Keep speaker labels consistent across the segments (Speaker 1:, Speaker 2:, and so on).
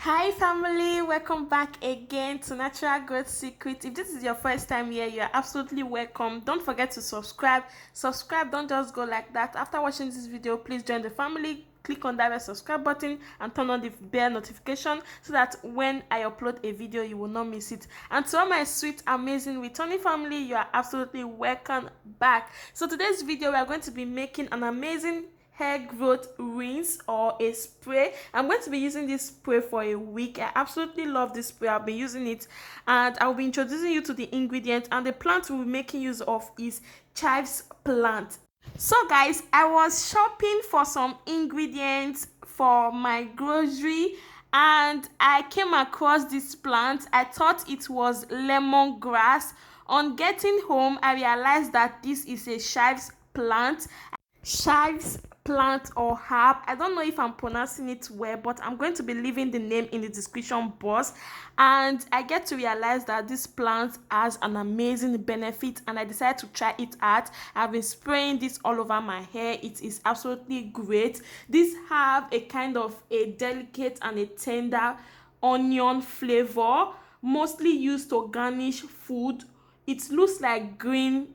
Speaker 1: Hi family, welcome back again to Natural Growth Secret. If this is your first time here, you are absolutely welcome. Don't forget to subscribe. Don't just go like that. After watching this video, please join the family. Click on that red subscribe button and turn on the bell notification so that when I upload a video, you will not miss it. And to all my sweet, amazing returning family, you are absolutely welcome back. So today's video, we are going to be making an amazing hair growth rinse or a spray. I'm going to be using this spray for a week. I absolutely love this spray. I've been using it, and I'll be introducing you to the ingredients. And the plant we'll be making use of is chives plant. So guys, I was shopping for some ingredients for my grocery and I came across this plant. I thought it was lemongrass. On getting home, I realized that this is a chives plant. Chives plant or herb. I don't know if I'm pronouncing it well, but I'm going to be leaving the name in the description box. And I get to realize that this plant has an amazing benefit, and I decided to try it out. I've been spraying this all over my hair. It is absolutely great. This have a kind of a delicate and a tender onion flavor, mostly used to garnish food. It looks like green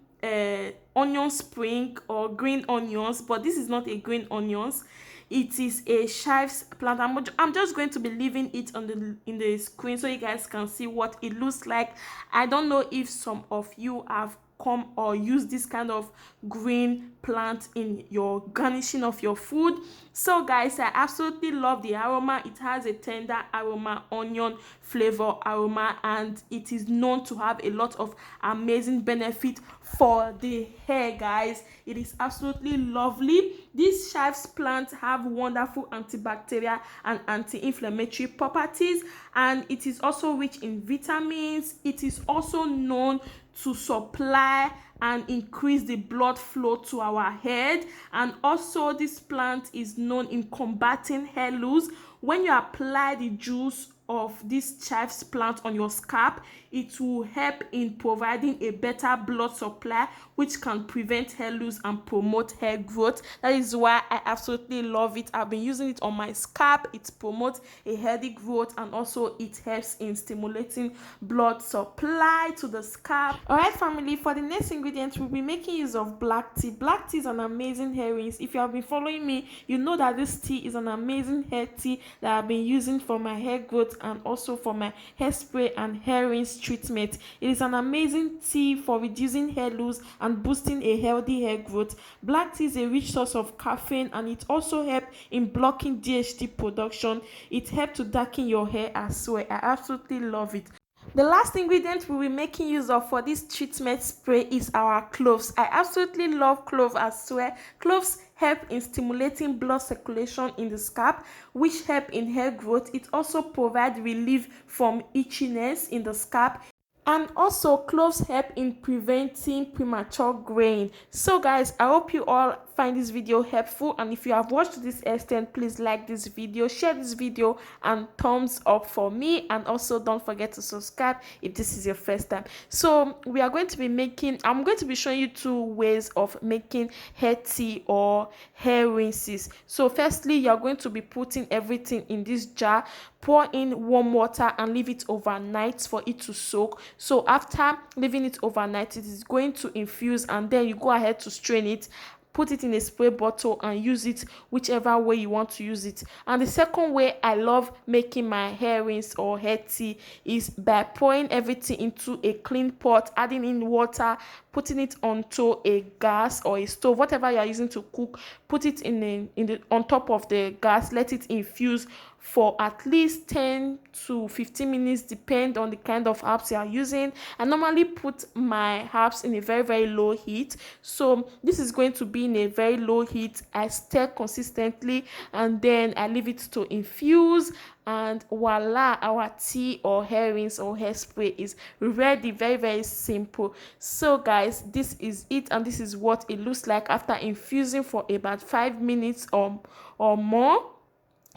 Speaker 1: onion spring or green onions, but this is not a green onions. It is a chives plant. I'm just going to be leaving it on in the screen so you guys can see what it looks like. I don't know if some of you have come or use this kind of green plant in your garnishing of your food. So guys, I absolutely love the aroma. It has a tender aroma, onion flavor aroma, and it is known to have a lot of amazing benefit for the hair. Guys, it is absolutely lovely. These chives plants have wonderful antibacterial and anti-inflammatory properties, and it is also rich in vitamins. It is also known to supply and increase the blood flow to our head, and also this plant is known in combating hair loss. When you apply the juice of this chives plant on your scalp, it will help in providing a better blood supply, which can prevent hair loss and promote hair growth. That is why I absolutely love it. I've been using it on my scalp. It promotes a healthy growth, and also it helps in stimulating blood supply to the scalp. All right family, for the next ingredient, we'll be making use of black tea. Black tea is an amazing hair rinse. If you have been following me, you know that this tea is an amazing hair tea that I've been using for my hair growth and also for my hairspray and hair rinse treatment. It is an amazing tea for reducing hair loss and boosting a healthy hair growth. Black tea is a rich source of caffeine, and it also helps in blocking DHT production. It helps to darken your hair as well. I absolutely love it. The last ingredient we'll be making use of for this treatment spray is our cloves. I absolutely love clove as well. Cloves help in stimulating blood circulation in the scalp, which help in hair growth. It also provides relief from itchiness in the scalp. And also cloves help in preventing premature graying. So guys, I hope you all find this video helpful, and if you have watched to this extent, please like this video, share this video, and thumbs up for me. And also don't forget to subscribe if this is your first time. So we are going to be making, I'm going to be showing you two ways of making hair tea or hair rinses. So firstly, you're going to be putting everything in this jar, pour in warm water and leave it overnight for it to soak. So after leaving it overnight, it is going to infuse, and then you go ahead to strain it, put it in a spray bottle and use it whichever way you want to use it. And the second way I love making my hair rinse or hair tea is by pouring everything into a clean pot, adding in water, putting it onto a gas or a stove, whatever you are using to cook. Put it on top of the gas, let it infuse for at least 10 to 15 minutes, depend on the kind of herbs you are using. I normally put my herbs in a very low heat, so this is going to be in a very low heat. I stir consistently, and then I leave it to infuse, and voila, our tea or hair rinse or hairspray is ready. Very simple. So guys, this is it, and this is what it looks like after infusing for about 5 minutes or more.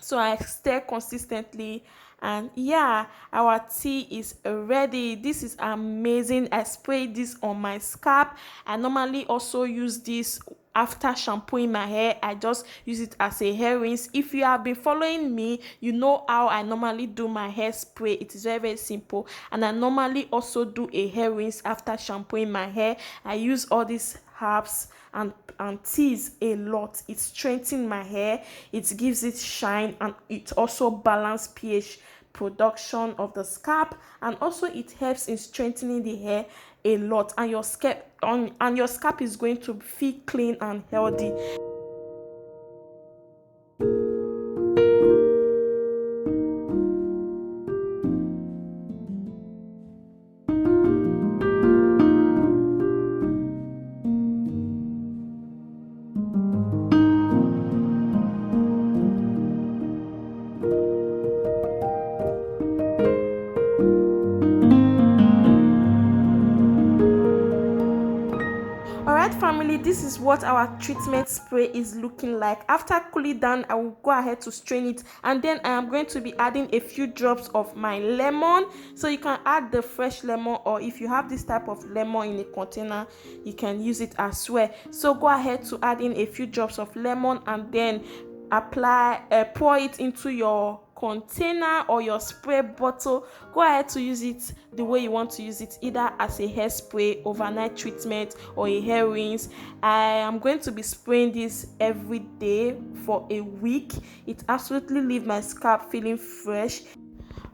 Speaker 1: So I stir consistently, and yeah, our tea is ready. This is amazing. I spray this on my scalp. I normally also use this after shampooing my hair. I just use it as a hair rinse. If you have been following me, you know how I normally do my hairspray. It is very, very simple, and I normally also do a hair rinse after shampooing my hair. I use all these herbs and teas a lot. It strengthens my hair, it gives it shine, and it also balance pH production of the scalp, and also it helps in strengthening the hair a lot, and your scalp is going to feel clean and healthy. Alright family, this is what our treatment spray is looking like. After cooling down, I will go ahead to strain it, and then I am going to be adding a few drops of my lemon. So you can add the fresh lemon, or if you have this type of lemon in a container, you can use it as well. So go ahead to add in a few drops of lemon, and then pour it into your container or your spray bottle. Go ahead to use it the way you want to use it, either as a hairspray, overnight treatment, or a hair rinse. I am going to be spraying this every day for a week. It absolutely leaves my scalp feeling fresh.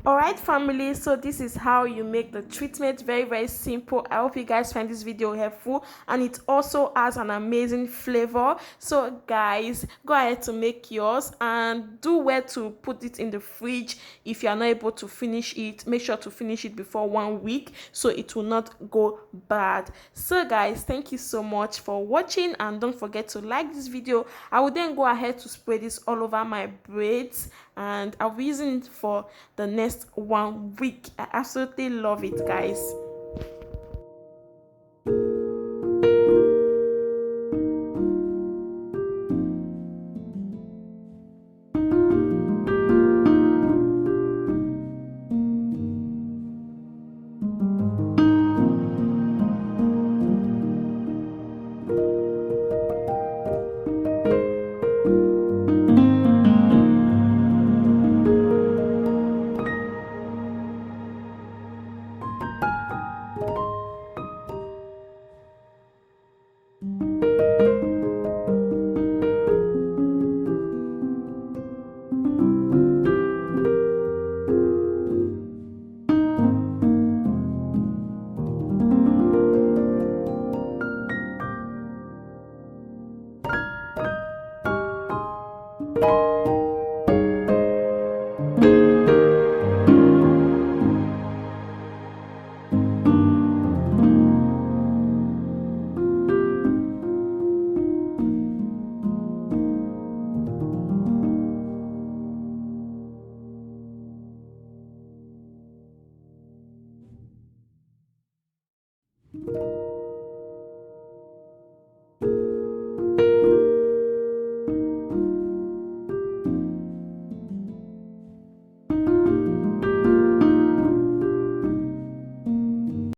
Speaker 1: Alright family, so this is how you make the treatment. Very, very simple. I hope you guys find this video helpful, and it also has an amazing flavor. So guys, go ahead to make yours, and do well to put it in the fridge. If you are not able to finish it, make sure to finish it before 1 week so it will not go bad. So guys, thank you so much for watching, and don't forget to like this video. I will then go ahead to spray this all over my braids, and I'll be using it for the next 1 week. I absolutely love it, guys.